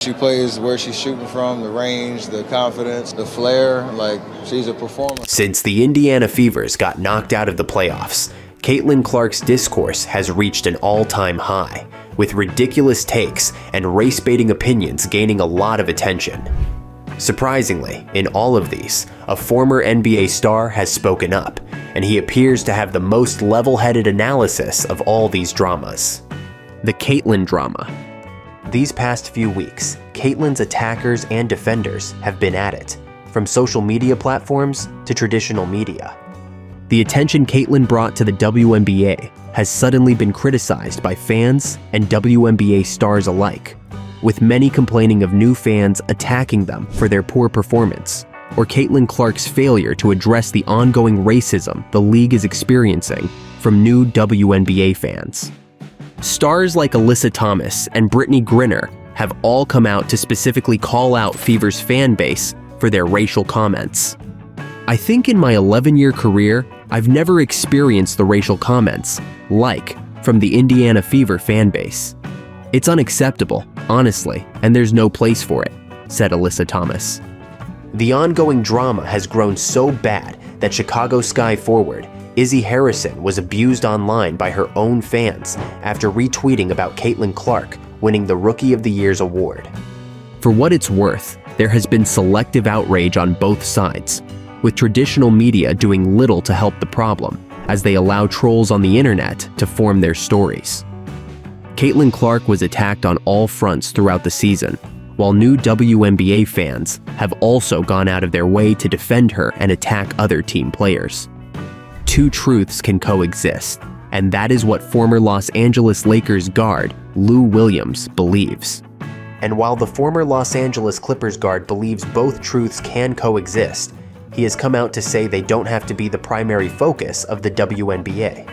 She plays where she's shooting from, the range, the confidence, the flair, like she's a performer. Since the Indiana Fevers got knocked out of the playoffs, Caitlin Clark's discourse has reached an all-time high, with ridiculous takes and race-baiting opinions gaining a lot of attention. Surprisingly, in all of these, a former NBA star has spoken up, and he appears to have the most level-headed analysis of all these dramas. The Caitlin drama. These past few weeks, Caitlin's attackers and defenders have been at it, from social media platforms to traditional media. The attention Caitlin brought to the WNBA has suddenly been criticized by fans and WNBA stars alike, with many complaining of new fans attacking them for their poor performance, or Caitlin Clark's failure to address the ongoing racism the league is experiencing from new WNBA fans. Stars like Alyssa Thomas and Brittany Griner have all come out to specifically call out Fever's fan base for their racial comments. I think in my 11-year career, I've never experienced the racial comments, like from the Indiana Fever fan base. It's unacceptable, honestly, and there's no place for it, said Alyssa Thomas. The ongoing drama has grown so bad that Chicago Sky forward Izzy Harrison was abused online by her own fans after retweeting about Caitlin Clark winning the Rookie of the Year's award. For what it's worth, there has been selective outrage on both sides, with traditional media doing little to help the problem, as they allow trolls on the internet to form their stories. Caitlin Clark was attacked on all fronts throughout the season, while new WNBA fans have also gone out of their way to defend her and attack other team players. Two truths can coexist, and that is what former Los Angeles Lakers guard Lou Williams believes. And while the former Los Angeles Clippers guard believes both truths can coexist, he has come out to say they don't have to be the primary focus of the WNBA.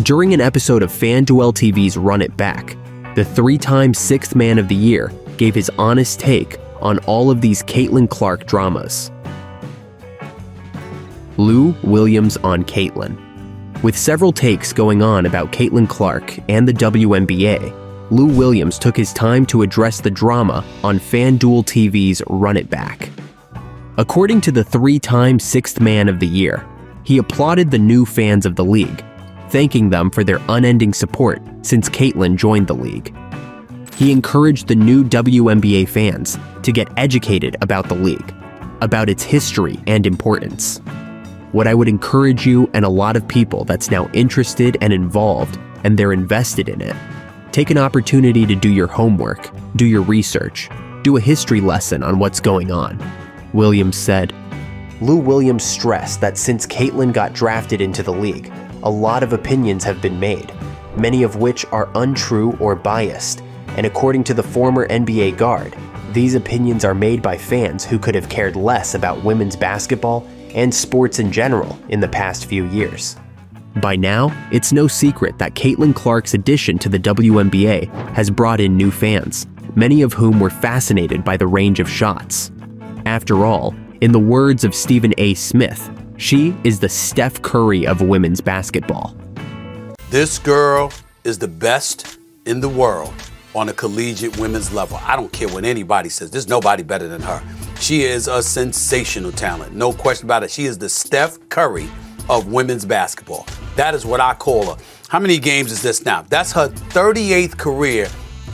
During an episode of FanDuel TV's Run It Back, the three-time Sixth Man of the Year gave his honest take on all of these Caitlin Clark dramas. Lou Williams on Caitlin. With several takes going on about Caitlin Clark and the WNBA, Lou Williams took his time to address the drama on FanDuel TV's Run It Back. According to the three-time Sixth Man of the Year, he applauded the new fans of the league, thanking them for their unending support since Caitlin joined the league. He encouraged the new WNBA fans to get educated about the league, about its history and importance. What I would encourage you and a lot of people that's now interested and involved, and they're invested in it, take an opportunity to do your homework, do your research, do a history lesson on what's going on, Williams said. Lou Williams stressed that since Caitlin got drafted into the league, a lot of opinions have been made, many of which are untrue or biased, and according to the former NBA guard, these opinions are made by fans who could have cared less about women's basketball and sports in general in the past few years. By now, it's no secret that Caitlin Clark's addition to the WNBA has brought in new fans, many of whom were fascinated by the range of shots. After all, in the words of Stephen A. Smith, she is the Steph Curry of women's basketball. This girl is the best in the world on a collegiate women's level. I don't care what anybody says. There's nobody better than her. She is a sensational talent, no question about it. She is the Steph Curry of women's basketball. That is what I call her. How many games is this now? That's her 38th career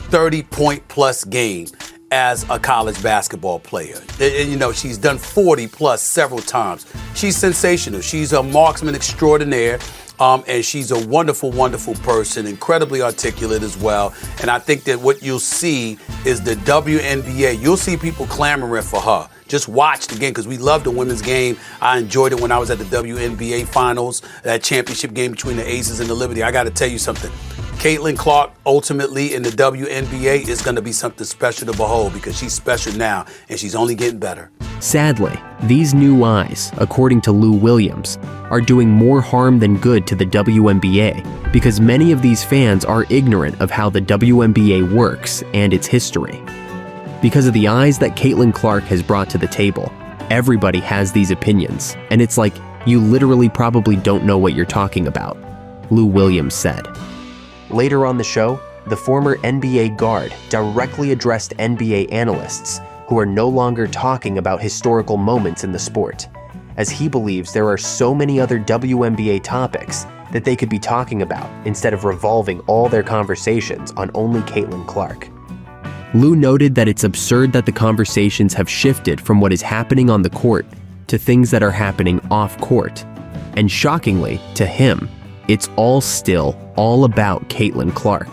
30-point plus game as a college basketball player. You know, she's done 40 plus several times. She's sensational. She's a marksman extraordinaire. And she's a wonderful, wonderful person, incredibly articulate as well. And I think that what you'll see is the WNBA. You'll see people clamoring for her. Just watch the game because we love the women's game. I enjoyed it when I was at the WNBA finals, that championship game between the Aces and the Liberty. I got to tell you something. Caitlin Clark ultimately in the WNBA is going to be something special to behold because she's special now and she's only getting better. Sadly, these new eyes, according to Lou Williams, are doing more harm than good to the WNBA because many of these fans are ignorant of how the WNBA works and its history. Because of the eyes that Caitlin Clark has brought to the table, everybody has these opinions, and it's like you literally probably don't know what you're talking about, Lou Williams said. Later on the show, the former NBA guard directly addressed NBA analysts who are no longer talking about historical moments in the sport, as he believes there are so many other WNBA topics that they could be talking about instead of revolving all their conversations on only Caitlin Clark. Lue noted that it's absurd that the conversations have shifted from what is happening on the court to things that are happening off court. And shockingly, to him, it's all still all about Caitlin Clark.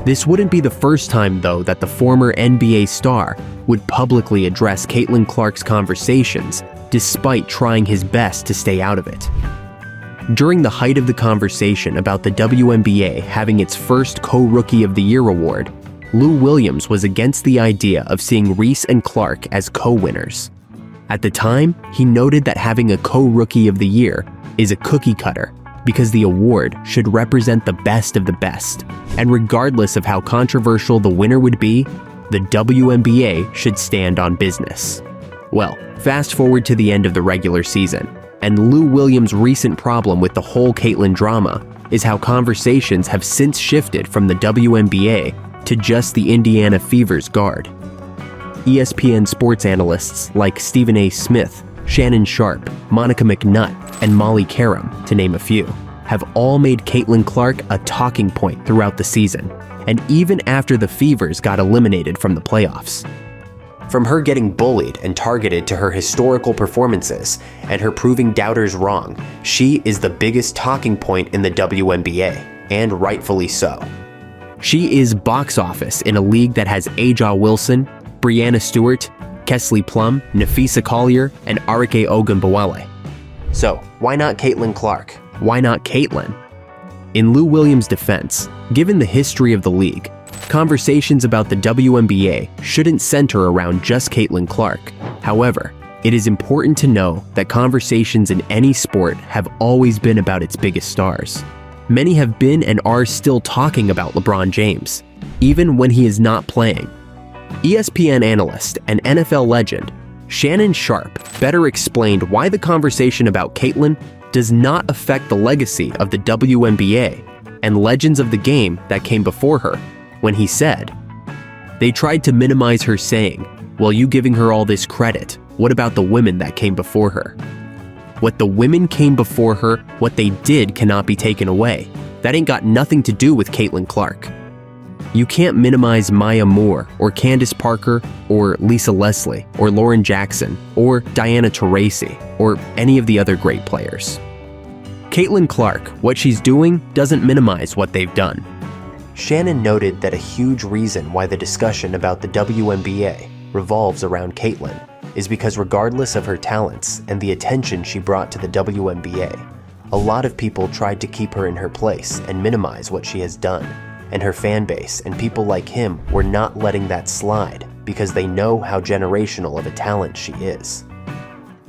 This wouldn't be the first time, though, that the former NBA star would publicly address Caitlin Clark's conversations despite trying his best to stay out of it. During the height of the conversation about the WNBA having its first Co-Rookie of the Year award, Lou Williams was against the idea of seeing Reese and Clark as co-winners. At the time, he noted that having a Co-Rookie of the Year is a cookie cutter because the award should represent the best of the best, and regardless of how controversial the winner would be, the WNBA should stand on business. Well, fast forward to the end of the regular season, and Lou Williams' recent problem with the whole Caitlin drama is how conversations have since shifted from the WNBA to just the Indiana Fever's guard. ESPN sports analysts like Stephen A. Smith, Shannon Sharpe, Monica McNutt, and Molly Karam, to name a few, have all made Caitlin Clark a talking point throughout the season, and even after the Fevers got eliminated from the playoffs. From her getting bullied and targeted to her historical performances and her proving doubters wrong, she is the biggest talking point in the WNBA, and rightfully so. She is box office in a league that has Aja Wilson, Brianna Stewart, Kesley Plum, Nafisa Collier, and Arike Ogunbowale. So, why not Caitlin Clark? Why not Caitlin? In Lou Williams' defense, given the history of the league, conversations about the WNBA shouldn't center around just Caitlin Clark. However, it is important to know that conversations in any sport have always been about its biggest stars. Many have been and are still talking about LeBron James, even when he is not playing. ESPN analyst and NFL legend Shannon Sharpe better explained why the conversation about Caitlin does not affect the legacy of the WNBA and legends of the game that came before her, when he said, "They tried to minimize her saying, 'Well, you giving her all this credit, what about the women that came before her?' What the women came before her, what they did cannot be taken away. That ain't got nothing to do with Caitlin Clark. You can't minimize Maya Moore or Candace Parker or Lisa Leslie or Lauren Jackson or Diana Taurasi or any of the other great players. Caitlin Clark, what she's doing doesn't minimize what they've done." Shannon noted that a huge reason why the discussion about the WNBA revolves around Caitlin is because regardless of her talents and the attention she brought to the WNBA, a lot of people tried to keep her in her place and minimize what she has done, and her fan base and people like him were not letting that slide because they know how generational of a talent she is.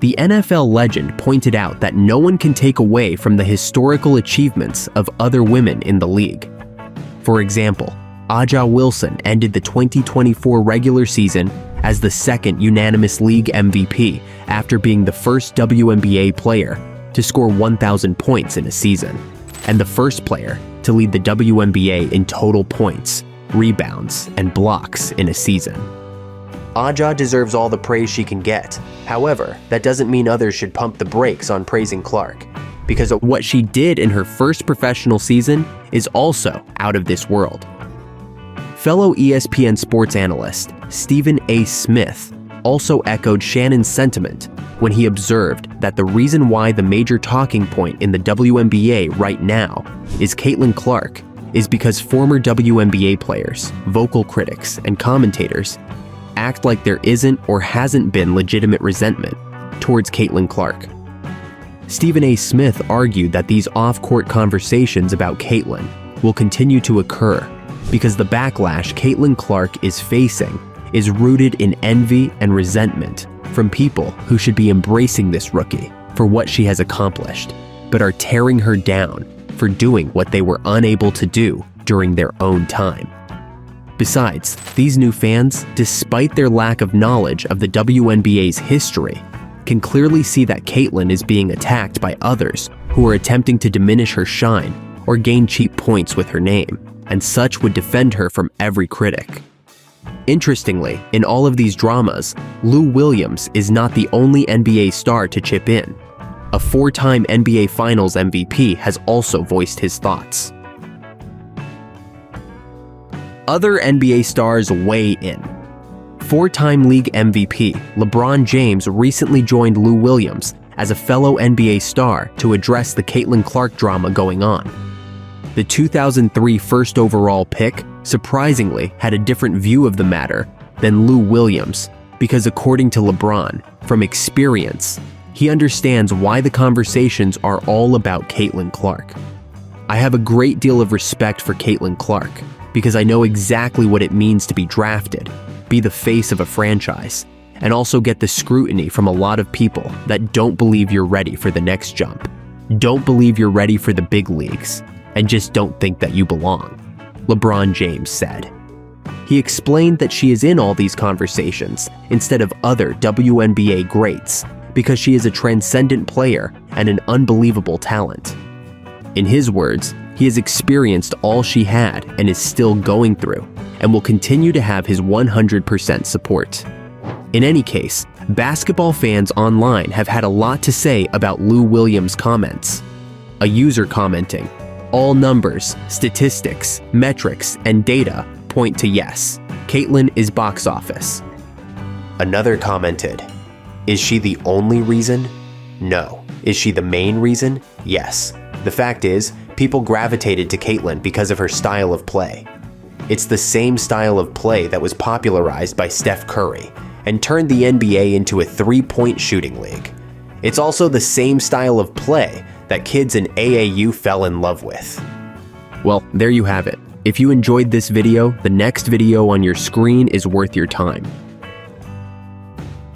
The NFL legend pointed out that no one can take away from the historical achievements of other women in the league. For example, Aja Wilson ended the 2024 regular season as the second unanimous league MVP after being the first WNBA player to score 1,000 points in a season, and the first player to lead the WNBA in total points, rebounds, and blocks in a season. Aja deserves all the praise she can get. However, that doesn't mean others should pump the brakes on praising Clark, because what she did in her first professional season is also out of this world. Fellow ESPN sports analyst Stephen A. Smith also echoed Shannon's sentiment when he observed that the reason why the major talking point in the WNBA right now is Caitlin Clark is because former WNBA players, vocal critics, and commentators act like there isn't or hasn't been legitimate resentment towards Caitlin Clark. Stephen A. Smith argued that these off-court conversations about Caitlin will continue to occur because the backlash Caitlin Clark is facing is rooted in envy and resentment from people who should be embracing this rookie for what she has accomplished, but are tearing her down for doing what they were unable to do during their own time. Besides, these new fans, despite their lack of knowledge of the WNBA's history, can clearly see that Caitlin is being attacked by others who are attempting to diminish her shine or gain cheap points with her name. and such would defend her from every critic. Interestingly, in all of these dramas, Lou Williams is not the only NBA star to chip in. A 4-time NBA Finals MVP has also voiced his thoughts. Other NBA stars weigh in. 4-time league MVP LeBron James recently joined Lou Williams as a fellow NBA star to address the Caitlin Clark drama going on. The 2003 first overall pick surprisingly had a different view of the matter than Lou Williams because, according to LeBron, from experience, he understands why the conversations are all about Caitlin Clark. I have a great deal of respect for Caitlin Clark because I know exactly what it means to be drafted, be the face of a franchise, and also get the scrutiny from a lot of people that don't believe you're ready for the next jump, don't believe you're ready for the big leagues, and just don't think that you belong, LeBron James said. He explained that she is in all these conversations instead of other WNBA greats because she is a transcendent player and an unbelievable talent. In his words, he has experienced all she had and is still going through, and will continue to have his 100% support. In any case, basketball fans online have had a lot to say about Lou Williams' comments. A user commenting, "All numbers, statistics, metrics, and data point to yes. Caitlin is box office." Another commented, "Is she the only reason? No. Is she the main reason? Yes. The fact is, people gravitated to Caitlin because of her style of play. It's the same style of play that was popularized by Steph Curry and turned the NBA into a three-point shooting league. It's also the same style of play that kids in AAU fell in love with." Well, there you have it. If you enjoyed this video, the next video on your screen is worth your time.